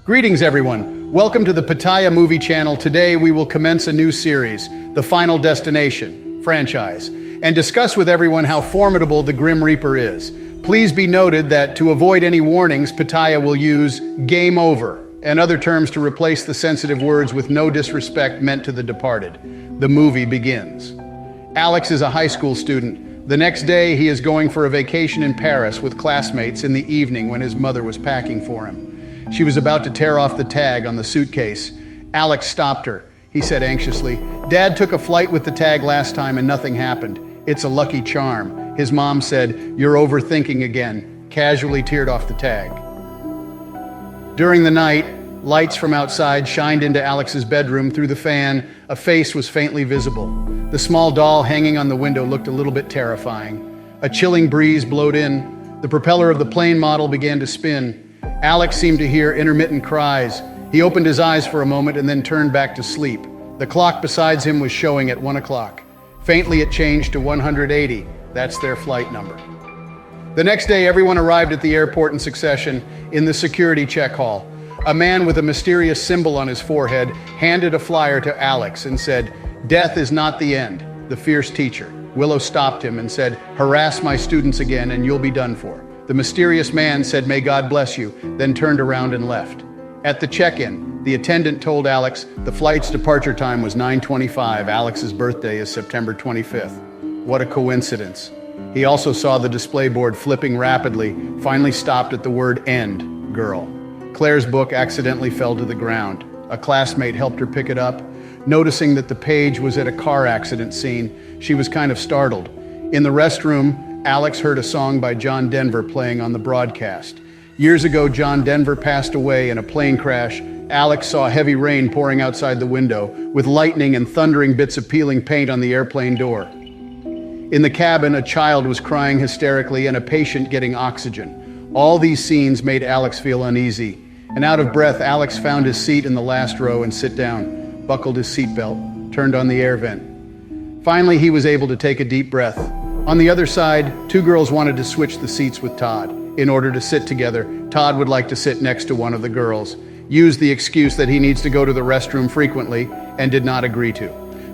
Greetings everyone, welcome to the Pattaya Movie Channel. Today we will commence a new series, the Final Destination franchise, and discuss with everyone how formidable the Grim Reaper is. Please be noted that to avoid any warnings, Pattaya will use game over and other terms to replace the sensitive words with no disrespect meant to the departed. The movie begins. Alex is a high school student. The next day he is going for a vacation in Paris with classmates in the evening when his mother was packing for him. She was about to tear off the tag on the suitcase. Alex stopped her. He said anxiously, "Dad took a flight with the tag last time and nothing happened. It's a lucky charm." His mom said, "You're overthinking again," casually teared off the tag. During the night, lights from outside shined into Alex's bedroom through the fan. A face was faintly visible. The small doll hanging on the window looked a little bit terrifying. A chilling breeze blowed in. The propeller of the plane model began to spin. Alex seemed to hear intermittent cries. He opened his eyes for a moment and then turned back to sleep. The clock beside him was showing at 1 o'clock. Faintly it changed to 180. That's their flight number. The next day, everyone arrived at the airport in succession in the security check hall. A man with a mysterious symbol on his forehead handed a flyer to Alex and said, "Death is not the end." The fierce teacher, Willow, stopped him and said, "Harass my students again and you'll be done for." The mysterious man said, "May God bless you," then turned around and left. At the check-in, the attendant told Alex the flight's departure time was 9:25. Alex's birthday is September 25th. What a coincidence. He also saw the display board flipping rapidly, finally stopped at the word "end, girl." Claire's book accidentally fell to the ground. A classmate helped her pick it up. Noticing that the page was at a car accident scene, she was kind of startled. In the restroom, Alex heard a song by John Denver playing on the broadcast. Years ago, John Denver passed away in a plane crash. Alex saw heavy rain pouring outside the window, with lightning and thundering bits of peeling paint on the airplane door. In the cabin, a child was crying hysterically and a patient getting oxygen. All these scenes made Alex feel uneasy. And out of breath, Alex found his seat in the last row and sit down, buckled his seatbelt, turned on the air vent. Finally, he was able to take a deep breath. On the other side, two girls wanted to switch the seats with Todd. In order to sit together, Todd would like to sit next to one of the girls, used the excuse that he needs to go to the restroom frequently, and did not agree to.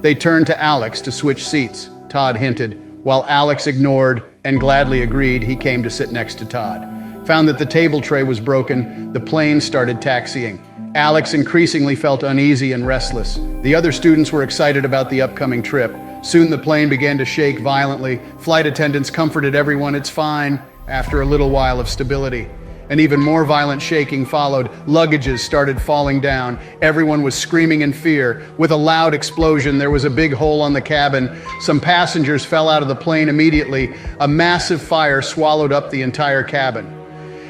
They turned to Alex to switch seats, Todd hinted. While Alex ignored and gladly agreed, he came to sit next to Todd. Found that the table tray was broken, the plane started taxiing. Alex increasingly felt uneasy and restless. The other students were excited about the upcoming trip. Soon the plane began to shake violently. Flight attendants comforted everyone, "It's fine," after a little while of stability. An even more violent shaking followed. Luggages started falling down. Everyone was screaming in fear. With a loud explosion, there was a big hole on the cabin. Some passengers fell out of the plane immediately. A massive fire swallowed up the entire cabin.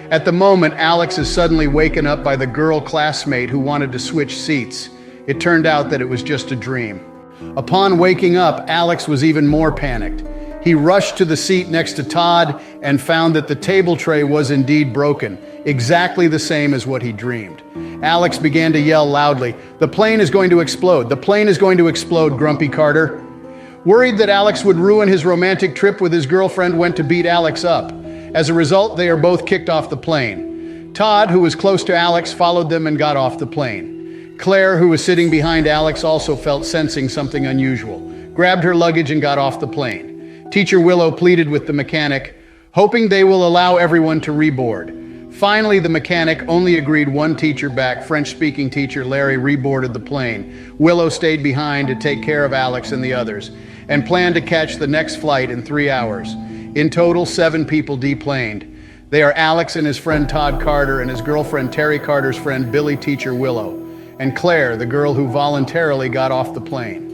At the moment, Alex is suddenly waken up by the girl classmate who wanted to switch seats. It turned out that it was just a dream. Upon waking up, Alex was even more panicked. He rushed to the seat next to Todd and found that the table tray was indeed broken, exactly the same as what he dreamed. Alex began to yell loudly, "The plane is going to explode! The plane is going to explode, Grumpy Carter!" Worried that Alex would ruin his romantic trip with his girlfriend, went to beat Alex up. As a result, they are both kicked off the plane. Todd, who was close to Alex, followed them and got off the plane. Claire, who was sitting behind Alex, also felt sensing something unusual, grabbed her luggage and got off the plane. Teacher Willow pleaded with the mechanic, hoping they will allow everyone to reboard. Finally, the mechanic only agreed. One teacher back, French-speaking teacher Larry, reboarded the plane. Willow stayed behind to take care of Alex and the others, and planned to catch the next flight in 3 hours. In total, 7 people deplaned. They are Alex and his friend Todd Carter and his girlfriend Terry Carter's friend Billy, teacher Willow, and Claire, the girl who voluntarily got off the plane.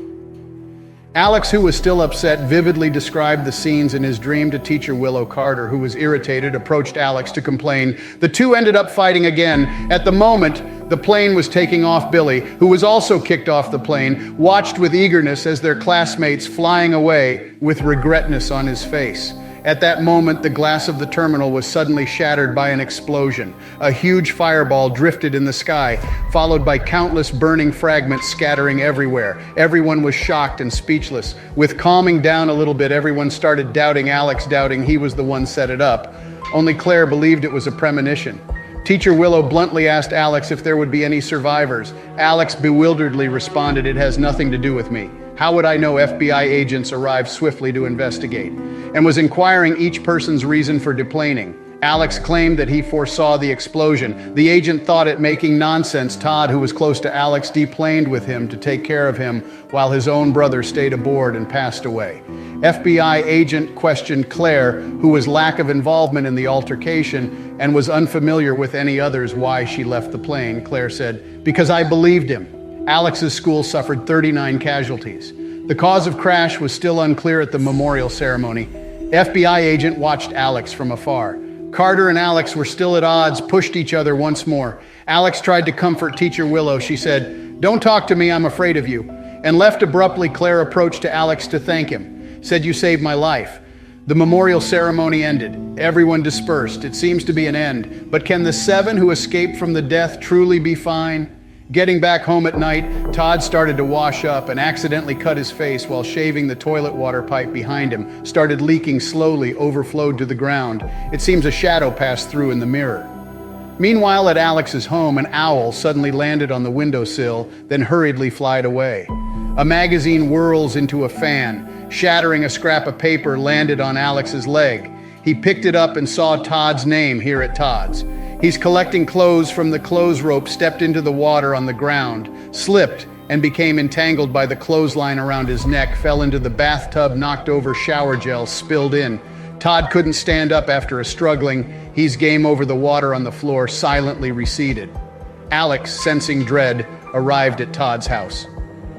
Alex, who was still upset, vividly described the scenes in his dream to teacher Willow. Carter, who was irritated, approached Alex to complain. The two ended up fighting again. At the moment the plane was taking off, Billy, who was also kicked off the plane, watched with eagerness as their classmates flying away with regretness on his face. At that moment, the glass of the terminal was suddenly shattered by an explosion. A huge fireball drifted in the sky, followed by countless burning fragments scattering everywhere. Everyone was shocked and speechless. With calming down a little bit, everyone started doubting Alex, doubting he was the one set it up. Only Claire believed it was a premonition. Teacher Willow bluntly asked Alex if there would be any survivors. Alex bewilderedly responded, "It has nothing to do with me. How would I know?" FBI agents arrived swiftly to investigate and was inquiring each person's reason for deplaning. Alex claimed that he foresaw the explosion. The agent thought it making nonsense. Todd, who was close to Alex, deplaned with him to take care of him while his own brother stayed aboard and passed away. FBI agent questioned Claire, who was lack of involvement in the altercation and was unfamiliar with any others, why she left the plane. Claire said, "Because I believed him." Alex's school suffered 39 casualties. The cause of crash was still unclear at the memorial ceremony. FBI agent watched Alex from afar. Carter and Alex were still at odds, pushed each other once more. Alex tried to comfort Teacher Willow. She said, "Don't talk to me, I'm afraid of you," and left abruptly. Claire approached to Alex to thank him, said, "You saved my life." The memorial ceremony ended. Everyone dispersed. It seems to be an end. But can the 7 who escaped from the death truly be fine? Getting back home at night, Todd started to wash up and accidentally cut his face while shaving. The toilet water pipe behind him started leaking slowly, overflowed to the ground. It seems a shadow passed through in the mirror. Meanwhile, at Alex's home, an owl suddenly landed on the windowsill, then hurriedly flied away. A magazine whirls into a fan. Shattering a scrap of paper landed on Alex's leg. He picked it up and saw Todd's name here at Todd's. He's collecting clothes from the clothes rope, stepped into the water on the ground, slipped and became entangled by the clothesline around his neck, fell into the bathtub, knocked over shower gel, spilled in. Todd couldn't stand up after a struggling. He's game over the water on the floor, silently receded. Alex, sensing dread, arrived at Todd's house.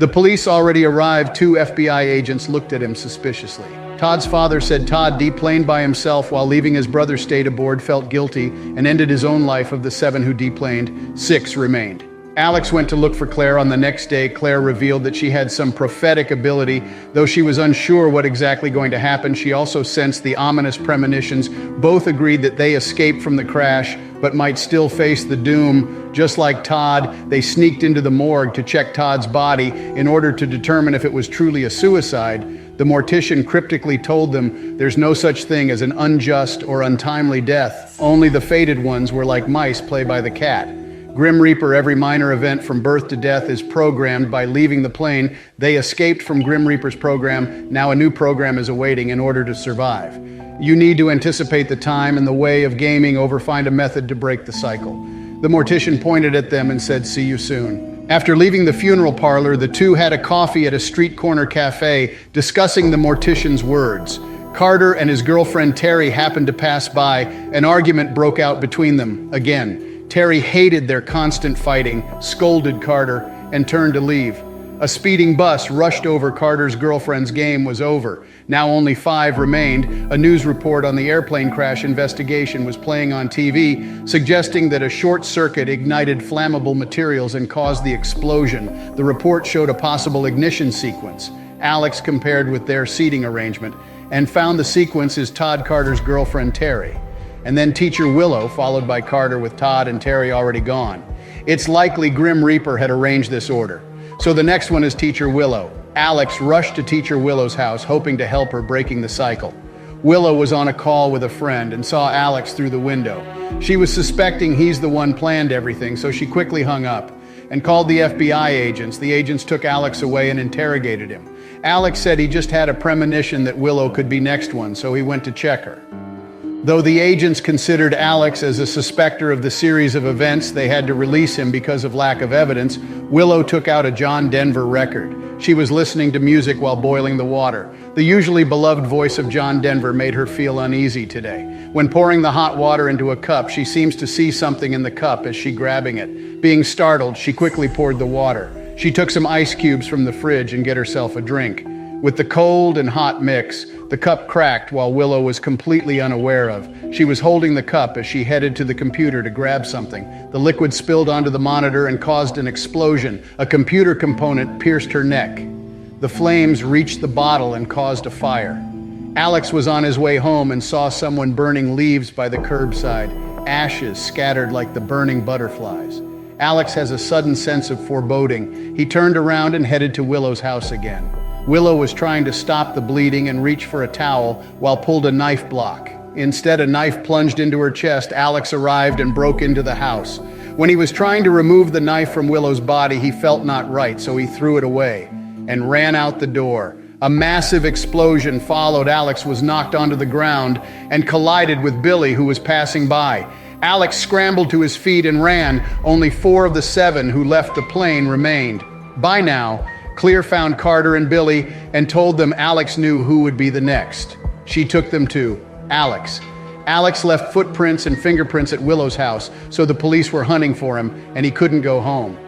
The police already arrived. 2 FBI agents looked at him suspiciously. Todd's father said Todd deplaned by himself while leaving his brother stayed aboard, felt guilty, and ended his own life. Of the 7 who deplaned, 6 remained. Alex went to look for Claire. On the next day, Claire revealed that she had some prophetic ability. Though she was unsure what exactly going to happen, she also sensed the ominous premonitions. Both agreed that they escaped from the crash, but might still face the doom. Just like Todd, they sneaked into the morgue to check Todd's body in order to determine if it was truly a suicide. The mortician cryptically told them there's no such thing as an unjust or untimely death. Only the fated ones were like mice play by the cat. Grim Reaper, every minor event from birth to death is programmed. By leaving the plane, they escaped from Grim Reaper's program. Now a new program is awaiting in order to survive. You need to anticipate the time and the way of gaming over, find a method to break the cycle. The mortician pointed at them and said, "See you soon." After leaving the funeral parlor, the 2 had a coffee at a street corner cafe, discussing the mortician's words. Carter and his girlfriend Terry happened to pass by. An argument broke out between them again. Terry hated their constant fighting, scolded Carter, and turned to leave. A speeding bus rushed over. Carter's girlfriend's game was over. Now only 5 remained. A news report on the airplane crash investigation was playing on TV, suggesting that a short circuit ignited flammable materials and caused the explosion. The report showed a possible ignition sequence. Alex compared with their seating arrangement and found the sequence is Todd Carter's girlfriend Terry. And then Teacher Willow, followed by Carter with Todd and Terry already gone. It's likely Grim Reaper had arranged this order. So the next one is Teacher Willow. Alex rushed to Teacher Willow's house, hoping to help her, breaking the cycle. Willow was on a call with a friend and saw Alex through the window. She was suspecting he's the one planned everything, so she quickly hung up and called the FBI agents. The agents took Alex away and interrogated him. Alex said he just had a premonition that Willow could be next one, so he went to check her. Though the agents considered Alex as a suspector of the series of events, they had to release him because of lack of evidence. Willow took out a John Denver record. She was listening to music while boiling the water. The usually beloved voice of John Denver made her feel uneasy today. When pouring the hot water into a cup, she seems to see something in the cup as she grabbing it. Being startled, she quickly poured the water. She took some ice cubes from the fridge and get herself a drink. With the cold and hot mix, the cup cracked while Willow was completely unaware of. She was holding the cup as she headed to the computer to grab something. The liquid spilled onto the monitor and caused an explosion. A computer component pierced her neck. The flames reached the bottle and caused a fire. Alex was on his way home and saw someone burning leaves by the curbside, ashes scattered like the burning butterflies. Alex has a sudden sense of foreboding. He turned around and headed to Willow's house again. Willow was trying to stop the bleeding and reach for a towel while pulled a knife block. Instead, a knife plunged into her chest. Alex arrived and broke into the house. When he was trying to remove the knife from Willow's body, he felt not right, so he threw it away and ran out the door. A massive explosion followed. Alex was knocked onto the ground and collided with Billy, who was passing by. Alex scrambled to his feet and ran. Only 4 of the 7 who left the plane remained. By now, Clear found Carter and Billy and told them Alex knew who would be the next. She took them to Alex. Alex left footprints and fingerprints at Willow's house, so the police were hunting for him, and he couldn't go home.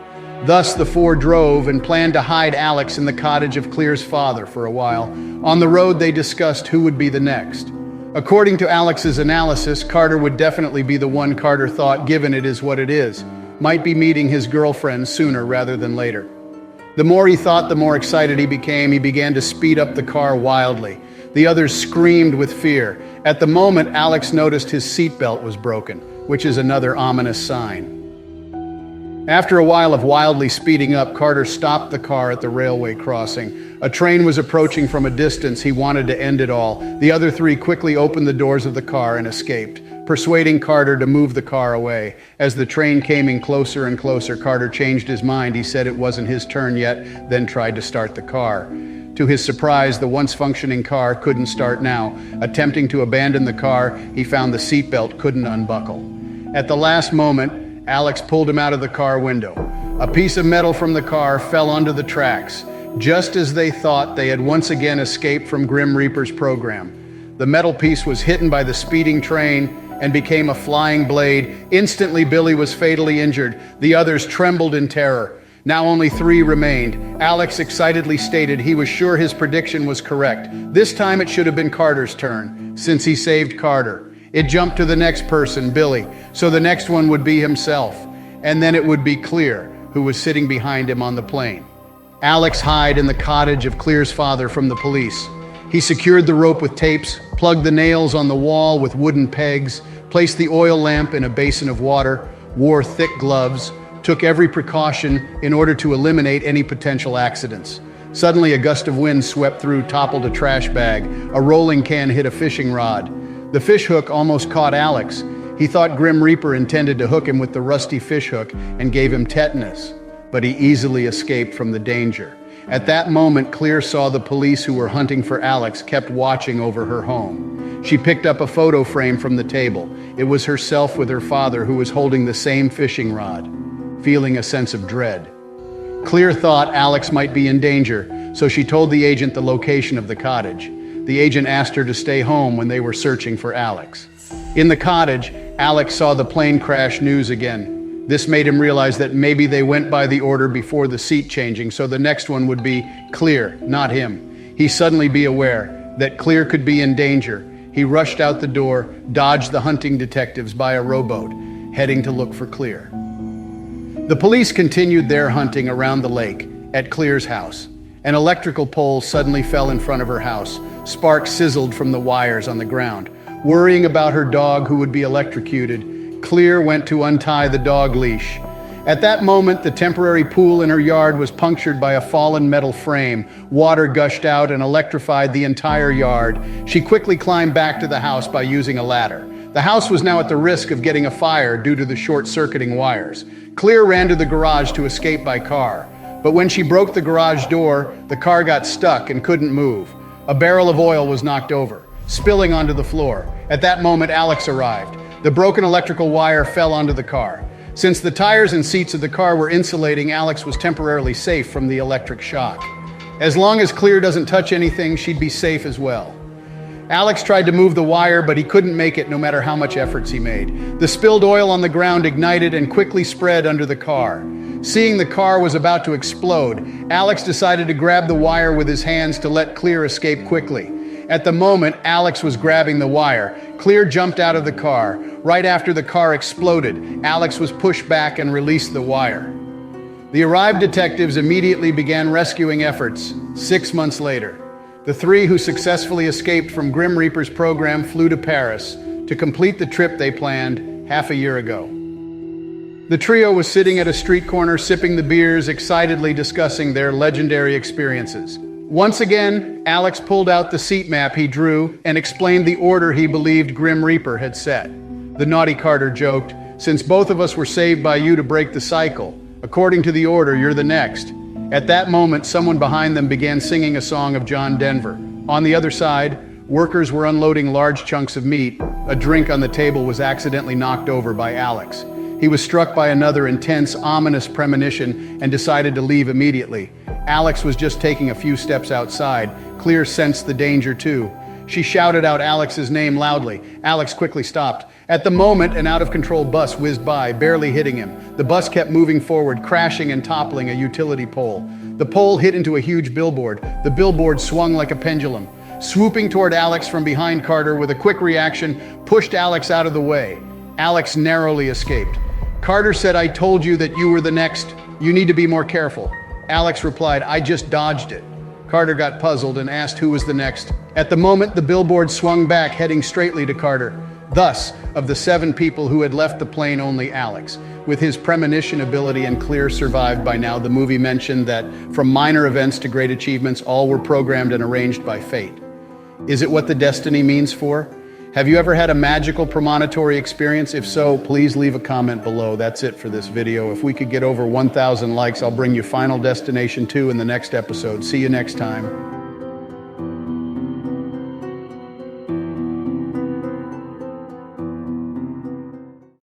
Thus, the 4 drove and planned to hide Alex in the cottage of Clear's father for a while. On the road, they discussed who would be the next. According to Alex's analysis, Carter would definitely be the one. Carter thought, given it is what it is, might be meeting his girlfriend sooner rather than later. The more he thought, the more excited he became. He began to speed up the car wildly. The others screamed with fear. At the moment, Alex noticed his seatbelt was broken, which is another ominous sign. After a while of wildly speeding up, Carter stopped the car at the railway crossing. A train was approaching from a distance. He wanted to end it all. The other 3 quickly opened the doors of the car and escaped, persuading Carter to move the car away. As the train came in closer and closer, Carter changed his mind. He said it wasn't his turn yet, then tried to start the car. To his surprise, the once functioning car couldn't start now. Attempting to abandon the car, he found the seatbelt couldn't unbuckle. At the last moment, Alex pulled him out of the car window. A piece of metal from the car fell onto the tracks, just as they thought they had once again escaped from Grim Reaper's program. The metal piece was hit by the speeding train and became a flying blade. Instantly, Billy was fatally injured. The others trembled in terror. Now only 3 remained. Alex excitedly stated he was sure his prediction was correct. This time it should have been Carter's turn, since he saved Carter. It jumped to the next person, Billy, so the next one would be himself. And then it would be Clear, who was sitting behind him on the plane. Alex hid in the cottage of Clear's father from the police. He secured the rope with tapes, plugged the nails on the wall with wooden pegs, placed the oil lamp in a basin of water, wore thick gloves, took every precaution in order to eliminate any potential accidents. Suddenly, a gust of wind swept through, toppled a trash bag. A rolling can hit a fishing rod. The fish hook almost caught Alex. He thought Grim Reaper intended to hook him with the rusty fish hook and gave him tetanus, but he easily escaped from the danger. At that moment, Clear saw the police who were hunting for Alex kept watching over her home. She picked up a photo frame from the table. It was herself with her father, who was holding the same fishing rod, feeling a sense of dread. Clear thought Alex might be in danger, so she told the agent the location of the cottage. The agent asked her to stay home when they were searching for Alex. In the cottage, Alex saw the plane crash news again. This made him realize that maybe they went by the order before the seat changing, so the next one would be Clear, not him. He suddenly be aware that Clear could be in danger. He rushed out the door, dodged the hunting detectives by a rowboat, heading to look for Clear. The police continued their hunting around the lake at Clear's house. An electrical pole suddenly fell in front of her house. Sparks sizzled from the wires on the ground. Worrying about her dog who would be electrocuted, Clear went to untie the dog leash. At that moment, the temporary pool in her yard was punctured by a fallen metal frame. Water gushed out and electrified the entire yard. She quickly climbed back to the house by using a ladder. The house was now at the risk of getting a fire due to the short-circuiting wires. Clear ran to the garage to escape by car. But when she broke the garage door, the car got stuck and couldn't move. A barrel of oil was knocked over, spilling onto the floor. At that moment, Alex arrived. The broken electrical wire fell onto the car. Since the tires and seats of the car were insulating, Alex was temporarily safe from the electric shock. As long as Clear doesn't touch anything, she'd be safe as well. Alex tried to move the wire, but he couldn't make it no matter how much efforts he made. The spilled oil on the ground ignited and quickly spread under the car. Seeing the car was about to explode, Alex decided to grab the wire with his hands to let Clear escape quickly. At the moment Alex was grabbing the wire, Clear jumped out of the car. Right after the car exploded, Alex was pushed back and released the wire. The arrived detectives immediately began rescuing efforts. 6 months later, the 3 who successfully escaped from Grim Reaper's program flew to Paris to complete the trip they planned half a year ago. The trio was sitting at a street corner sipping the beers, excitedly discussing their legendary experiences. Once again, Alex pulled out the seat map he drew and explained the order he believed Grim Reaper had set. The naughty Carter joked, "Since both of us were saved by you to break the cycle, according to the order, you're the next." At that moment, someone behind them began singing a song of John Denver. On the other side, workers were unloading large chunks of meat. A drink on the table was accidentally knocked over by Alex. He was struck by another intense, ominous premonition and decided to leave immediately. Alex was just taking a few steps outside. Clear sensed the danger too. She shouted out Alex's name loudly. Alex quickly stopped. At the moment, an out-of-control bus whizzed by, barely hitting him. The bus kept moving forward, crashing and toppling a utility pole. The pole hit into a huge billboard. The billboard swung like a pendulum. Swooping toward Alex from behind, Carter, with a quick reaction, pushed Alex out of the way. Alex narrowly escaped. Carter said, "I told you that you were the next. You need to be more careful." Alex replied, "I just dodged it." Carter got puzzled and asked who was the next. At the moment, the billboard swung back, heading straightly to Carter. Thus, of the 7 people who had left the plane, only Alex, with his premonition ability and Clear, survived by now. The movie mentioned that from minor events to great achievements, all were programmed and arranged by fate. Is it what the destiny means for? Have you ever had a magical premonitory experience? If so, please leave a comment below. That's it for this video. If we could get over 1,000 likes, I'll bring you Final Destination 2 in the next episode. See you next time.